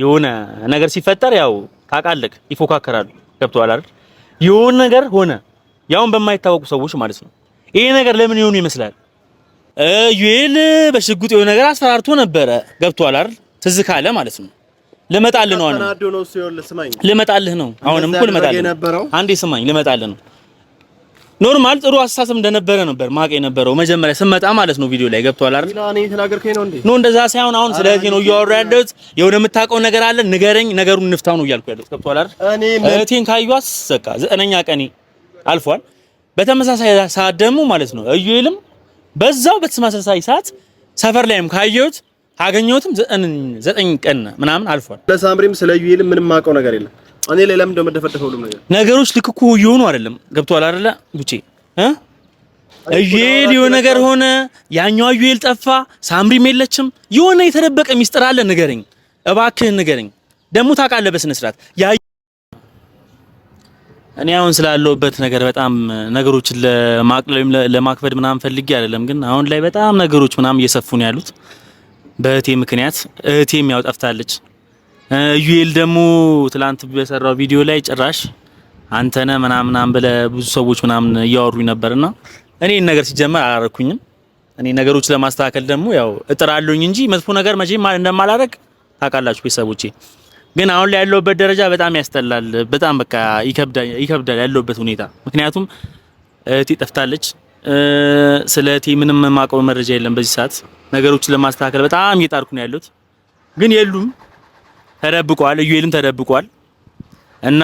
የሆነ ነገር ሲፈጠር ያው ታውቃለህ ይፎካከራሉ ገብቷል አይደል የሆነ ነገር ሆነ ያውን በማይታወቁ ሰዎች ማለት ነው ይሄ ነገር ለምን ይሆኑ ይመስላል ዩኤል በሽጉጥ የሆነ ነገር አስፈራርቶ ነበረ ገብቷል አይደል ትዝ ካለ ማለት ነው ልመጣልህ ነው ልመጣልህ ነው አሁንም እኮ ልመጣልህ አንዴ ስማኝ ልመጣልህ ነው ኖርማል ጥሩ አስተሳሰብ እንደነበረ ነበር ማቅ የነበረው መጀመሪያ ስመጣ ማለት ነው ቪዲዮ ላይ ገብቷል አይደል እኔ ተናገርከኝ ነው እንዴ ነው እንደዛ ሳይሆን አሁን ስለዚህ ነው እያወራ ያለሁት የሆነ የምታውቀው ነገር አለ ንገረኝ ነገሩን እንፍታው ነው እያልኩ ያለሁት ገብቷል አይደል እቴን ካዩዋስ በቃ 9ኛ ቀኔ አልፏል በተመሳሳይ ሰዓት ደግሞ ማለት ነው እዩኤልም በዛው በተመሳሳይ ሰዓት ሰፈር ላይም ካየሁት አገኘሁትም 9 ቀን ምናምን አልፏል ለሳምሪም ስለ ዩኤል ምንም ማውቀው ነገር የለም እኔ ለለም እንደመደፈደፈው ሁሉ ነገሮች ልክ እኮ ይሆኑ አይደለም ገብቷል አይደለ ቡቼ ዩኤል የሆነ ነገር ሆነ ያኛው ዩኤል ጠፋ ሳምሪም የለችም የሆነ የተደበቀ ሚስጥር አለ ንገረኝ እባክህ ንገረኝ ደግሞ ታውቃለህ በስነ ስርዓት እኔ አሁን ስላለውበት ነገር በጣም ነገሮችን ለማቅለልም ለማክበድ ምናምን ፈልጌ አይደለም ግን አሁን ላይ በጣም ነገሮች ምናምን እየሰፉ ነው ያሉት በእህቴ ምክንያት እህቴም ያው ጠፍታለች ዩኤል ደግሞ ትላንት በሰራው ቪዲዮ ላይ ጭራሽ አንተነ ምናምን ብለ ብዙ ሰዎች ምናምን እያወሩኝ ነበርና እኔ ነገር ሲጀመር አላረኩኝም እኔ ነገሮች ለማስተካከል ደግሞ ያው እጥራለሁኝ እንጂ መጥፎ ነገር መቼም እንደማላረግ ታውቃላችሁ ቤተሰቦቼ ግን አሁን ላይ ያለውበት ደረጃ በጣም ያስጠላል በጣም በቃ ይከብዳል ያለውበት ሁኔታ ምክንያቱም እህቴ ጠፍታለች ስለቴ ምንም ማቀው መረጃ የለም በዚህ ሰዓት ነገሮችን ለማስተካከል በጣም እየጣርኩ ነው ያለሁት ግን የሉም ተደብቋል ዩኤልም ተደብቋል እና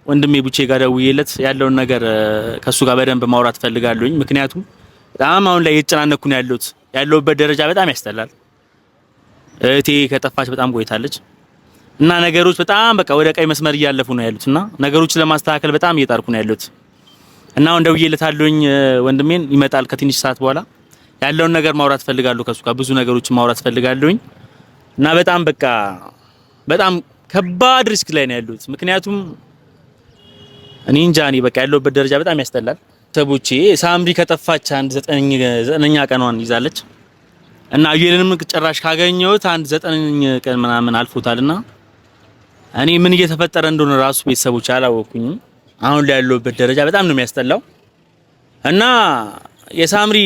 ወንድሜ ቡቼ ጋር ደውዬለት ያለውን ነገር ከሱ ጋር በደንብ ማውራት ፈልጋለሁኝ ምክንያቱም በጣም አሁን ላይ እየተጨናነኩ ነው ያለውበት ደረጃ በጣም ያስጠላል እህቴ ከጠፋች በጣም ቆይታለች እና ነገሮች በጣም በቃ ወደ ቀይ መስመር እያለፉ ነው ያሉትና ነገሮችን ለማስተካከል በጣም እየጣርኩ ነው ያለሁት እና አሁን ደውዬለታለሁኝ ወንድሜን ይመጣል ከትንሽ ሰዓት በኋላ ያለውን ነገር ማውራት ፈልጋለሁ ከሱ ጋር ብዙ ነገሮችን ማውራት ፈልጋለሁኝ እና በጣም በቃ በጣም ከባድ ሪስክ ላይ ነው ያሉት ምክንያቱም እኔ እንጃ እኔ በቃ ያለውበት ደረጃ በጣም ያስጠላል ተቦቼ ሳምሪ ከጠፋች አንድ 9ኛ ቀኗን ይዛለች እና ዩኤልንም ጭራሽ ካገኘሁት አንድ 9 ቀን ምናምን አልፎታልና እኔ ምን እየተፈጠረ እንደሆነ ራሱ ቤተሰቦች አላወኩኝም አሁን ላይ ያለውበት ደረጃ በጣም ነው የሚያስጠላው እና የሳምሪ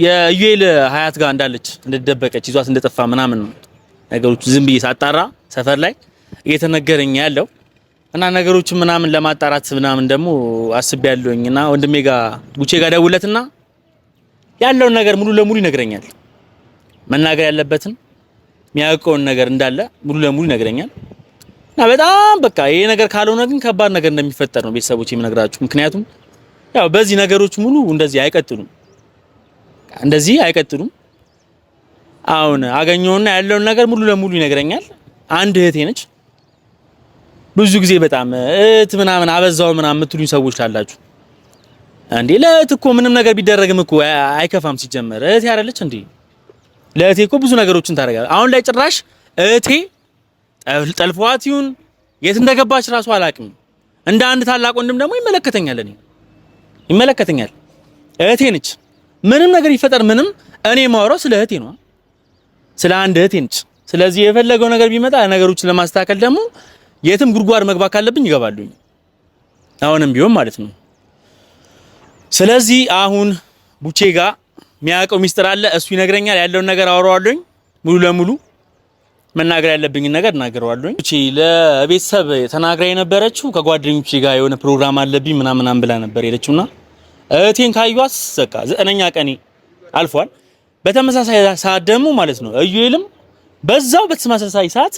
የዩኤል ሀያት ጋር እንዳለች እንደደበቀች ይዟት እንደጠፋ ምናምን ነገሮች ዝም ብዬ ሳጣራ ሰፈር ላይ እየተነገረኝ ያለው እና ነገሮችን ምናምን ለማጣራት ምናምን ደግሞ አስቤያለሁኝና ወንድሜ ጋር ቡቼ ጋር ደውለትና ያለውን ነገር ሙሉ ለሙሉ ይነግረኛል መናገር ያለበትን የሚያውቀውን ነገር እንዳለ ሙሉ ለሙሉ ይነግረኛል እና በጣም በቃ ይሄ ነገር ካልሆነ ግን ከባድ ነገር እንደሚፈጠር ነው ቤተሰቦች የምነግራችሁ ምክንያቱም ያው በዚህ ነገሮች ሙሉ እንደዚህ አይቀጥሉም አሁን አገኘውና ያለውን ነገር ሙሉ ለሙሉ ይነግረኛል አንድ እህቴ ነች ብዙ ጊዜ በጣም እህት ምናምን አበዛው ምናምን የምትሉኝ ሰዎች አላችሁ እንዴ ለእህት እኮ ምንም ነገር ቢደረግም እኮ አይከፋም ሲጀመር እህቴ አይደለች እንዴ ለእህቴ እኮ ብዙ ነገሮችን ታደርጋለች አሁን ላይ ጭራሽ እህቴ ጠልፏት ይሁን የት እንደገባች ራሱ አላቅም እንደ አንድ ታላቅ ወንድም ደግሞ ይመለከተኛል እህቴ ነች ምንም ነገር ይፈጠር ምንም እኔ ማወራው ስለ እህቴ ነው ስለ አንድ እህቴ ነች ስለዚህ የፈለገው ነገር ቢመጣ ነገሮችን ለማስተካከል ደግሞ የትም ጉርጓር መግባት ካለብኝ ይገባሉኝ አሁንም ቢሆን ማለት ነው ስለዚህ አሁን ቡቼ ጋር የሚያውቀው ሚስጥር አለ እሱ ይነግረኛል ያለውን ነገር አወራዋለሁኝ ሙሉ ለሙሉ መናገር ያለብኝ ነገር እናገራለሁኝ ቡቼ ለቤተሰብ ተናግራ የነበረችው ከጓደኞቼ ጋር የሆነ ፕሮግራም አለብኝ ምናምን ብላ ነበር የለችውና እቴን ካዩዋስ በቃ 9ኛ ቀኔ አልፏል በተመሳሳይ ሰዓት ደግሞ ማለት ነው ዩኤልም በዛው በተመሳሳይ ሰዓት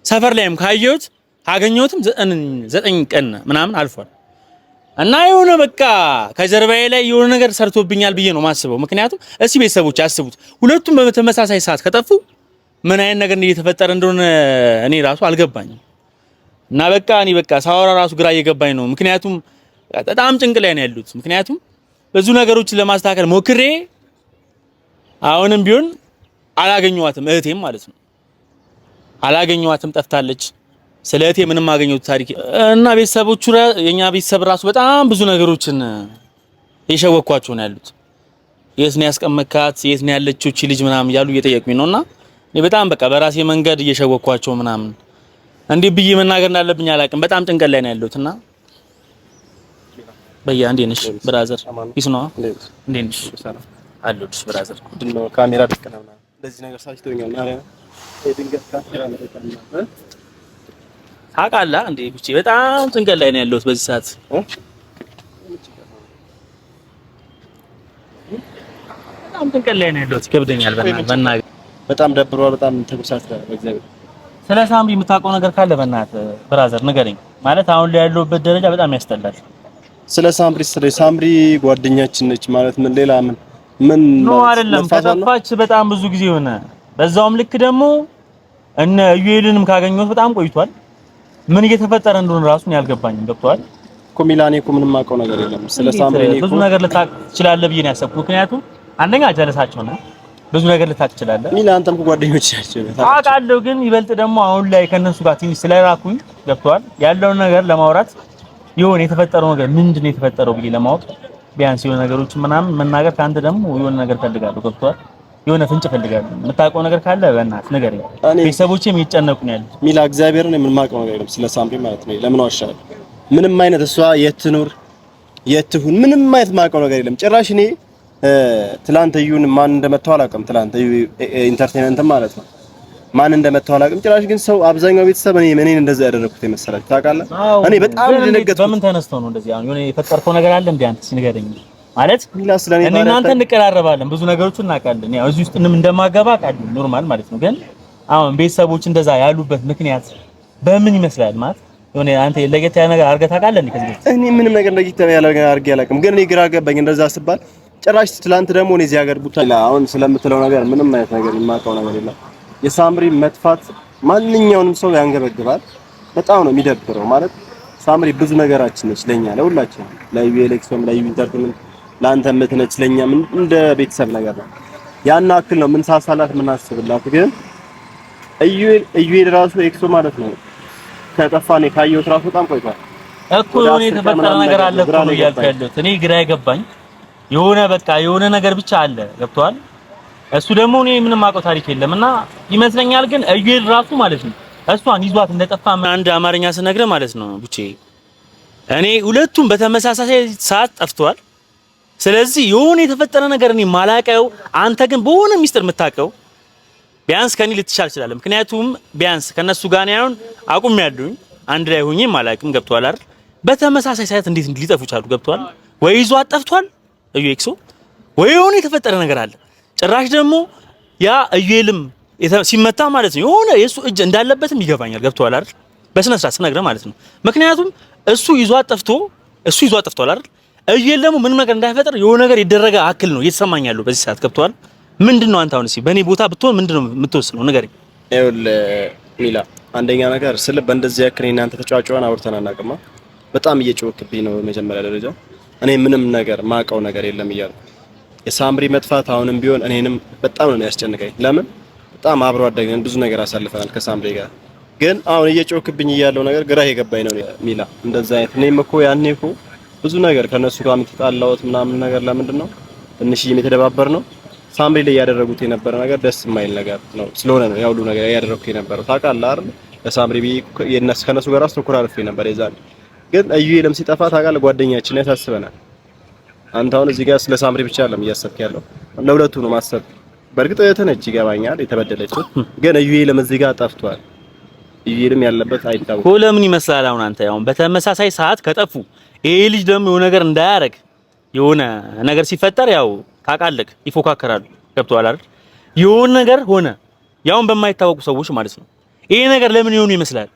ሰፈር ላይም ካየሁት አገኘሁትም 9 ቀን ምናምን አልፏል እና የሆነ በቃ ከጀርባዬ ላይ የሆነ ነገር ሰርቶብኛል ብዬ ነው ማስበው ምክንያቱም እሺ ቤተሰቦች አስቡት ሁለቱም በተመሳሳይ ሰዓት ከጠፉ ምን አይነት ነገር እየተፈጠረ እንደሆነ እኔ ራሱ አልገባኝም እና በቃ እኔ በቃ ሳወራ ራሱ ግራ እየገባኝ ነው ምክንያቱም በጣም ጭንቅ ላይ ነው ያሉት ምክንያቱም ብዙ ነገሮችን ለማስተካከል ሞክሬ አሁንም ቢሆን አላገኘዋትም እህቴም ማለት ነው አላገኘዋትም ጠፍታለች ስለእህቴ ምንም አገኘሁት ታሪክ እና ቤተሰቦቹ የኛ ቤተሰብ ራሱ በጣም ብዙ ነገሮችን የሸወኳቸው ነው ያሉት የት ነው ያስቀመጥካት የት ነው ያለችው እቺ ልጅ ምናምን እያሉ እየጠየቁኝ ነውና በጣም በቃ በራሴ መንገድ እየሸወኳቸው ምናምን እንዴ ብዬ መናገር እንዳለብኝ አላውቅም። በጣም ጭንቀት ላይ ነው ያለሁትና በያ እንዴ ነሽ ብራዘር? ፒስ ነው እንዴ ነሽ? አለሁልሽ ብራዘር። ምንድነው ካሜራ ደቀናና እንደዚህ ነገር ሳይቶኛል ማለት የድንገት ካሜራ ነው ታውቃለህ እንዴ ብቻ በጣም ጭንቀት ላይ ነው ያለሁት በዚህ ሰዓት። በጣም ጭንቀት ላይ ነው ያለሁት። ይከብደኛል በእናትህ በጣም ደብሯል። በጣም ተጎሳስቷል። በእግዚአብሔር ስለ ሳምሪ የምታውቀው ነገር ካለ በእናትህ ብራዘር ንገረኝ። ማለት አሁን ላይ ያለሁበት ደረጃ በጣም ያስጠላል። ስለ ሳምሪ ጓደኛችን ነች ማለት ምን ሌላ ምን ነው አይደለም። ከጠፋች በጣም ብዙ ጊዜ ሆነ። በዛውም ልክ ደግሞ እነ ዩኤልንም ካገኘሁት በጣም ቆይቷል። ምን እየተፈጠረ እንደሆነ ራሱ ነው ያልገባኝም። ገብቷል እኮ ሚላኔ እኮ ምንም አውቀው ነገር የለም ስለ ሳምሪ። ብዙ ነገር ልታውቅ ትችላለህ ብዬ ነው ያሰብኩት። ምክንያቱም አንደኛ ጀለሳቸው ነው፣ ብዙ ነገር ልታውቅ ትችላለህ። ሚላ አንተም እኮ ጓደኞች ናቸው አውቃለሁ። ግን ይበልጥ ደግሞ አሁን ላይ ከነሱ ጋር ትንሽ ስለራኩኝ ገብቷል ያለውን ነገር ለማውራት የሆነ የተፈጠረው ነገር ምንድነው የተፈጠረው ብዬ ለማወቅ ቢያንስ የሆነ ነገሮች ምናምን መናገር ካንተ ደግሞ የሆነ ነገር ፈልጋለሁ። ገብቷል የሆነ ፍንጭ ፈልጋለሁ። የምታውቀው ነገር ካለ በእናትህ ንገረኝ። ቤተሰቦቼም እየተጨነቁ ነው ያሉት። ሚላ እግዚአብሔርን የምንማውቀው ነገር የለም ስለ ሳምሪ ማለት ነው። ለምን ዋሻለሁ? ምንም አይነት እሷ የት ትኑር የት ትሁን ምንም አይነት የማውቀው ነገር የለም። ጭራሽ እኔ ትላንት እዩን ማን እንደመታው አላውቅም። ትላንት እዩ ኢንተርቴይንመንት ማለት ነው ማን እንደመታው አላውቅም። ጭራሽ ግን ሰው አብዛኛው ቤተሰብ እኔን እንደዛ ያደረኩት የመሰላችሁ ታውቃለህ? እኔ በጣም ደነገጥኩ። በምን ተነስተው ነው እንደዚህ? አሁን የሆነ የፈጠርከው ነገር አለ እንዴ አንተ ንገረኝ። ማለት እኔ እናንተ እንቀራረባለን ብዙ ነገሮችን እናውቃለን። ያው እዚህ ውስጥ እንደማገባ ቃል ኖርማል ማለት ነው። ግን አሁን ቤተሰቦች እንደዛ ያሉበት ምክንያት በምን ይመስላል? ማለት የሆነ አንተ ለጌታ ያለ ነገር አድርገህ ታውቃለህ እንዴ? ከዚህ እኔ ምንም ነገር ለጌታ ያለ ነገር አድርጌ አላውቅም። ግን እኔ ግራ ገባኝ እንደዛ ስባል። ጭራሽ ትላንት ደግሞ እኔ እዚህ ሀገር ቡታላ አሁን ስለምትለው ነገር ምንም አይነት ነገር የማውቀው ነገር የለም። የሳምሪ መጥፋት ማንኛውንም ሰው ያንገበግባል። በጣም ነው የሚደብረው። ማለት ሳምሪ ብዙ ነገራችን ነች ለኛ ለሁላችን፣ ለዩኤልኤክስም ለዩ ኢንተርቴይንመንት ለአንተ ምትነች ለኛ እንደ ቤተሰብ ነገር ነው። ያን አክል ነው ምን ሳሳላት ምን አስብላት። ግን እዩኤል ራሱ ኤክሶ ማለት ነው ከጠፋኔ ካየሁት ራሱ በጣም ቆይቷል እኮ። የሆነ የተፈጠረ ነገር አለ እኮ ነው እያልኩ ያለሁት እኔ ግራ የገባኝ የሆነ በቃ የሆነ ነገር ብቻ አለ። ገብቷል? እሱ ደግሞ እኔ ምንም አውቀው ታሪክ የለምና ይመስለኛል። ግን እዩኤል ራሱ ማለት ነው እሷን ይዟት እንደጠፋ አንድ አማርኛ ስነግርህ ማለት ነው ቡቼ እኔ ሁለቱም በተመሳሳይ ሰዓት ጠፍተዋል። ስለዚህ የሆነ የተፈጠረ ነገር እኔ ማላቀው አንተ ግን በሆነ ሚስጥር የምታውቀው ቢያንስ ከኔ ልትሻል ይችላል። ምክንያቱም ቢያንስ ከነሱ ጋር ነው ያውን አቁም ያሉኝ አንድ ላይ ሆኜ ማላቅም። ገብቷል አይደል? በተመሳሳይ ሰዓት እንዴት ሊጠፉ ቻሉ? ገብቷል ወይ ይዟት ጠፍቷል እዩኤክሶ ወይ የሆነ የተፈጠረ ነገር አለ። ጭራሽ ደግሞ ያ እዩኤልም ሲመታ ማለት ነው የሆነ የሱ እጅ እንዳለበትም ይገባኛል። ገብቷል አይደል? በስነ ስርዓት ስነግርህ ማለት ነው። ምክንያቱም እሱ ይዟት ጠፍቷል አይደል? እዩኤል ደግሞ ምንም ነገር እንዳይፈጠር የሆነ ነገር ይደረጋ አክል ነው እየተሰማኝ ያለው በዚህ ሰዓት። ገብቷል? ምንድነው አንተ አሁን በእኔ ቦታ ብትሆን ምንድነው የምትወስነው? ንገረኝ። ይኸውልህ ሚላ አንደኛ ነገር ስለ በእንደዚህ ያክል እናንተ ተጫዋጫዋን አውርተን አናውቅማ። በጣም እየጮህክብኝ ነው መጀመሪያ ደረጃ። እኔ ምንም ነገር ማውቀው ነገር የለም እያልኩ የሳምሪ መጥፋት አሁንም ቢሆን እኔንም በጣም ነው የሚያስጨንቀኝ። ለምን በጣም አብሮ አደገን ብዙ ነገር አሳልፈናል ከሳምሪ ጋር። ግን አሁን እየጮህክብኝ እያለው ነገር ግራ የገባኝ ነው ሚላ። እንደዛ አይነት እኔም እኮ ያኔ እኮ ብዙ ነገር ከነሱ ጋር የምትጣላውት ምናምን ነገር ለምንድን ነው ትንሽዬም የተደባበር ነው ሳምሪ ላይ ያደረጉት የነበረ ነገር ደስ የማይል ነገር ነው ስለሆነ ነው ያው ሁሉ ነገር ያደረኩት የነበረው ታውቃለህ አይደል? ለሳምሪ ከነሱ ጋር አስተኩራርፌ ነበር የዛኔ። ግን እዩኤልም ሲጠፋ ታውቃለህ ጓደኛችን ያሳስበናል። አንተ አሁን እዚህ ጋር ስለ ሳምሪ ብቻ አይደለም እያሰብክ ያለው ለሁለቱ ነው ማሰብ። በእርግጥ የተነች ይገባኛል የተበደለችው፣ ግን እዩኤልም እዚህ ጋር ጠፍቷል። እዩኤልም ያለበት አይታወቅም እኮ። ለምን ይመስላል አሁን አንተ ያው በተመሳሳይ ሰዓት ከጠፉ ይሄ ልጅ ደግሞ የሆነ ነገር እንዳያረግ የሆነ ነገር ሲፈጠር ያው ታውቃለህ ይፎካከራሉ። ገብቶሃል አይደል? የሆነ ነገር ሆነ ያውን በማይታወቁ ሰዎች ማለት ነው። ይሄ ነገር ለምን ይሆኑ ይመስላል?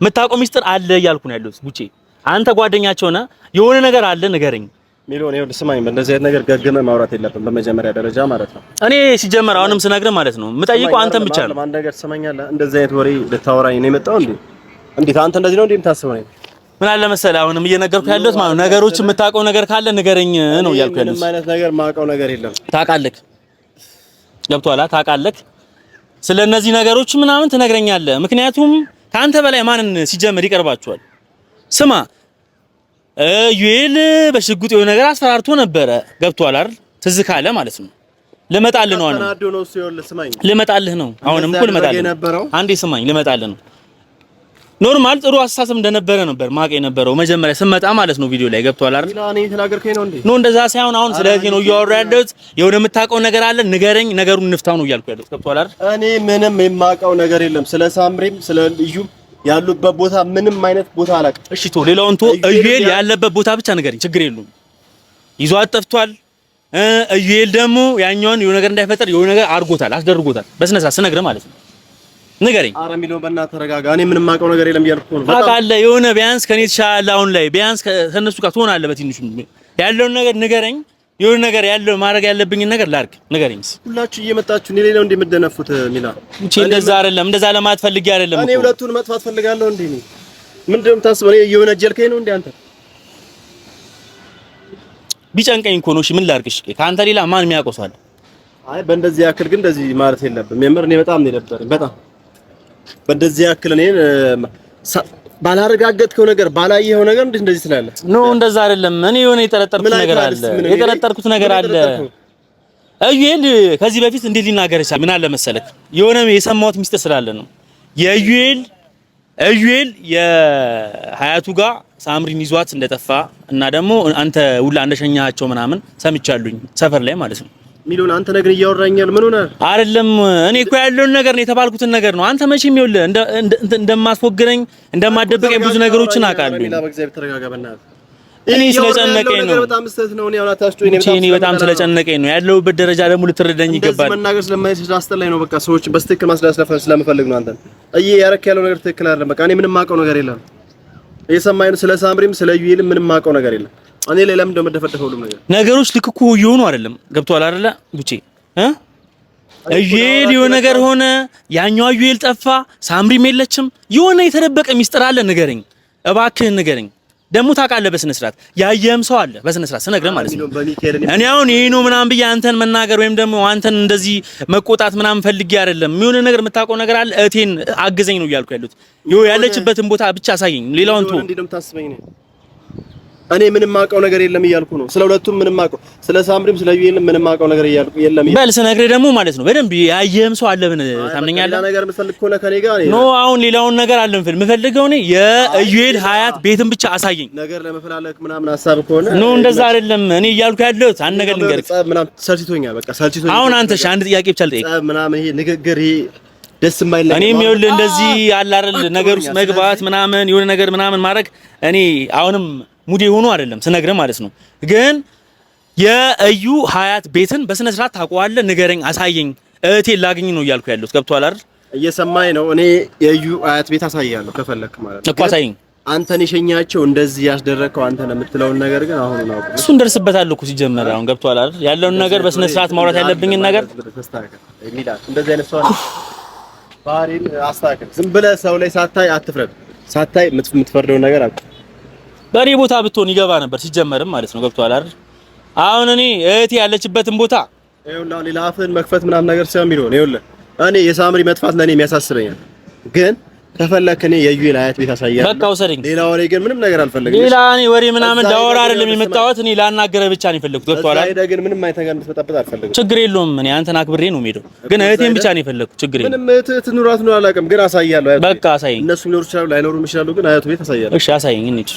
የምታውቀው ሚስጥር አለ እያልኩ ነው ያለሁት ቡቼ። አንተ ጓደኛቸው ነህ፣ የሆነ ነገር አለ ንገረኝ። ሚሊዮን ይኸውልህ ስማኝ፣ እንደዚህ አይነት ነገር ገግመህ ማውራት የለብንም በመጀመሪያ ደረጃ ማለት ነው። እኔ ሲጀመር አሁንም ስነግርህ ማለት ነው የምጠይቀው አንተን ብቻ ነው። አንድ ነገር ትሰማኛለህ? እንደዚህ አይነት ወሬ ልታወራኝ ነው የመጣው እንዴ? እንዴት አንተ እንደዚህ ነው እንዴ የምታስበው ነው? ምን አለ መሰለህ አሁንም እየነገርኩ ያለሁት ማለት ነው ነገሮች የምታውቀው ነገር ካለ ንገረኝ ነው እያልኩ ያለሁት። ምንም አይነት ነገር ማውቀው ነገር የለም። ታውቃለህ፣ ገብቶሃል? ታውቃለህ ስለ እነዚህ ነገሮች ምናምን ትነግረኛለህ። ምክንያቱም ከአንተ በላይ ማንን ሲጀመር ይቀርባቸዋል? ስማ ዩኤል በሽጉጥ የሆነ ነገር አስፈራርቶ ነበረ። ገብቶሃል አይደል? ትዝ ካለ ማለት ነው ልመጣልህ ነው። ተናዶ ነው ሲወል ስማኝ፣ ልመጣልህ ነው። አሁንም እኮ ልመጣልህ ነው። አንዴ ስማኝ፣ ልመጣልህ ነው። ኖርማል ጥሩ አስተሳሰብ እንደነበረ ነበር ማቅ የነበረው መጀመሪያ ስመጣ ማለት ነው። ቪዲዮ ላይ ገብቷል አይደል? እኔ ተናገርከኝ ነው እንዴ? ኖ እንደዛ ሳይሆን አሁን ስለዚህ ነው እያወራሁ ያለሁት። የሆነ የምታውቀው ነገር አለ ንገረኝ፣ ነገሩን እንፍታው ነው እያልኩ ያለሁት። ገብቷል አይደል? እኔ ምንም የማውቀው ነገር የለም ስለ ሳምሪም ስለ ልዩም ያሉበት ቦታ ምንም አይነት ቦታ አላውቅም። እሺ ቶ ሌላውን ቶ እዩኤል ያለበት ቦታ ብቻ ንገረኝ፣ ችግር የለውም። ይዟት ጠፍቷል። እዩኤል ደግሞ ያኛውን የሆነ ነገር እንዳይፈጠር የሆነ ነገር አድርጎታል፣ አስደርጎታል። በስነ ስርዓት ስነግርህ ማለት ነው። ንገረኝ። ኧረ ሚሊዮን በእናትህ ተረጋጋ። እኔ ምንም የማውቀው ነገር የለም እያልኩ ነው። ታውቃለህ የሆነ ቢያንስ ከኔ ተሻለ አሁን ላይ ቢያንስ ከእነሱ ጋር ትሆናለህ። በትንሹ ያለውን ነገር ንገረኝ። የሆነ ነገር ያለው ማድረግ ያለብኝን ነገር ላድርግ። ንገረኝ። ሁላችሁ እየመጣችሁ እኔ ላይ ነው እንደምትደነፉት ሚላ። እቺ እንደዛ አይደለም፣ እንደዛ ለማለት ፈልጌ አይደለም እኮ። እኔ ሁለቱን መጥፋት ፈልጋለሁ እንዴ? እኔ ምንድነው የምታስበው? እኔ የሆነ ጀልከኝ ነው እንዴ አንተ? ቢጨንቀኝ እኮ ነው። እሺ ምን ላድርግሽ? ከአንተ ሌላ ማን የሚያውቀው ሰው አለ? አይ በእንደዚህ ያክል ግን እንደዚህ ማለት የለብም። የምር እኔ በጣም ነው የደበረኝ። በጣም በእንደዚህ ያክል እኔ ባላረጋገጥከው ነገር ባላየኸው ነገር እንደዚህ ትላለህ? ኖ እንደዛ አይደለም። እኔ የሆነ የጠረጠርኩት ነገር አለ። እዩኤል ከዚህ በፊት እንዴት ሊናገር ይችላል? ምን አለ መሰለክ የሆነ የሰማሁት ሚስጥር ስላለ ነው። እዩኤል የሀያቱ ጋር ሳምሪን ይዟት እንደጠፋ እና ደግሞ አንተ ሁላ እንደሸኛቸው ምናምን ሰምቻለሁኝ ሰፈር ላይ ማለት ነው። ሚሊዮን አንተ ነገር እያወራኛል ምን ሆነ? አይደለም እኔ እኮ ያለውን ነገር ነው የተባልኩትን ነገር ነው። አንተ መቼም ይኸውልህ እንደማስወግረኝ እንደማደብቀኝ ብዙ ነገሮችን አውቃለሁ። እኔ ስለጨነቀኝ ነው። እኔ በጣም ስለጨነቀኝ ነው ያለሁበት ደረጃ ደግሞ ልትረዳኝ ይገባል። እንደዚህ መናገር ስለማይችል አስጠላኝ ነው። በቃ ሰዎች በስትክክል ማስላስለፈ ስለምፈልግ ነው። አንተ ያረክ ያለው ነገር ትክክል አይደለም። በቃ እኔ ምንም ማውቀው ነገር የለም። እየሰማኸኝ ነው? ስለ ሳምሪም ስለ ዩኤልም ምንም ማውቀው ነገር የለም። እኔ ለምን እንደምደፈደፈው ሁሉም ነገር ነገሮች ልክ እኮ እየሆኑ አይደለም። ገብቶሃል አይደለ ቡቼ? ዩኤል የሆነ ነገር ሆነ፣ ያኛው ዩኤል ጠፋ፣ ሳምሪም የለችም። የሆነ የተደበቀ ሚስጥር አለ። ንገረኝ እባክህን ንገረኝ። ደግሞ ታውቃለህ በስነ ስርዓት ያየህም ሰው አለ በስነ ስርዓት ስነግርህ ማለት ነው። እኔ አሁን ይሄ ነው ምናምን ብዬ አንተን መናገር ወይም ደግሞ አንተን እንደዚህ መቆጣት ምናምን ፈልጌ አይደለም። የሆነ ነገር የምታውቀው ነገር አለ። እህቴን አግዘኝ ነው እያልኩ ያሉት። ያለችበትን ቦታ ብቻ አሳየኝ። ሌላውን ተው። እኔ ምንም ማውቀው ነገር የለም እያልኩ ነው። ስለ ሁለቱም ምንም ማውቀው ስለ ሳምሪም ስለ ዩኤልም ምንም ማውቀው ነገር የለም። በል ስነግርህ ደግሞ ማለት ነው በደንብ ያየህም ሰው አለ። ምን ታምነኛለህ? ሌላ ነገር የምትፈልግ ከሆነ ከኔ ጋር ኖ አሁን ሌላውን ነገር አለ የምፈልገው እኔ የዩኤል ሀያት ቤትን ብቻ አሳየኝ። ነገር ለመፈላለግ ምናምን ሀሳብ ከሆነ ኖ እንደዛ አይደለም። እኔ እያልኩ ያለሁት አንድ ነገር ልንገርህ። ምናምን ሰልችቶኛል። በቃ ሰልችቶኛል። አሁን አንተ አንድ ጥያቄ ብቻ ልጠይቅ። ምናምን ይሄ ንግግር ይሄ ደስ የማይል ነገር እኔም ይኸውልህ እንደዚህ አለ አይደል ነገር ውስጥ መግባት ምናምን የሆነ ነገር ምናምን ማድረግ እኔ አሁንም ሙዴ ሆኖ አይደለም ስነግርህ ማለት ነው። ግን የእዩ ሀያት ቤትን በስነ ስርዓት ታውቀዋለህ? ንገረኝ፣ አሳየኝ። እህቴን ላግኝ ነው እያልኩ ያለሁት። ገብቶሃል አይደል? እየሰማኝ ነው። እኔ የእዩ ሀያት ቤት አሳያለሁ ከፈለክ ማለት ነው። እኮ አሳየኝ። አንተን የሸኛቸው እንደዚህ ያስደረከው አንተ ነው የምትለውን ነገር ግን አሁን ነው እሱን ደርስበታለሁ እኮ ሲጀመር። አሁን ገብቶሃል አይደል? ያለውን ነገር በስነ ስርዓት ማውራት ያለብኝን ነገር እንደዚህ አይነት ሰው ባህሪን አስተካክል። ዝም ብለህ ሰው ላይ ሳታይ አትፍረድ። ሳታይ የምትፈርደውን ነገር አትፍረድ። በእኔ ቦታ ብትሆን ይገባ ነበር ሲጀመርም ማለት ነው። ገብቶሃል አይደል? አሁን እኔ እህቴ ያለችበትን ቦታ ይኸውልህ ሌላ አፍህን መክፈት ምናምን ነገር ሳይሆን የሚሆን ይኸውልህ እኔ የሳምሪ መጥፋት ለኔ የሚያሳስበኛል። ግን ከፈለክ እኔ የዩኤል ሀያት ቤት አሳያለሁ። በቃ ውሰደኝ። ሌላ ወሬ ግን ምንም ነገር አልፈልግም። ሌላ እኔ ወሬ ምናምን ዳወራ አይደለም የመጣሁት። እኔ ላናገረህ ብቻ ነው የፈለኩት። ገብቶሃል አይደል? ግን ምንም አይነት ነገር እንድትመጣበት አልፈልግም። ችግር የለውም። እኔ አንተን አክብሬ ነው የምሄደው። ግን እህቴን ብቻ ነው የፈለኩት። ችግር የለውም። ምንም እህት ኑራት ነው አላውቅም። ግን አሳያለሁ። በቃ አሳየኝ። እነሱ ሊኖሩ ይችላሉ ላይኖሩም ይችላሉ። ግን ሀያቱ ቤት አሳያለሁ። እሺ አሳየኝ እንሂድ።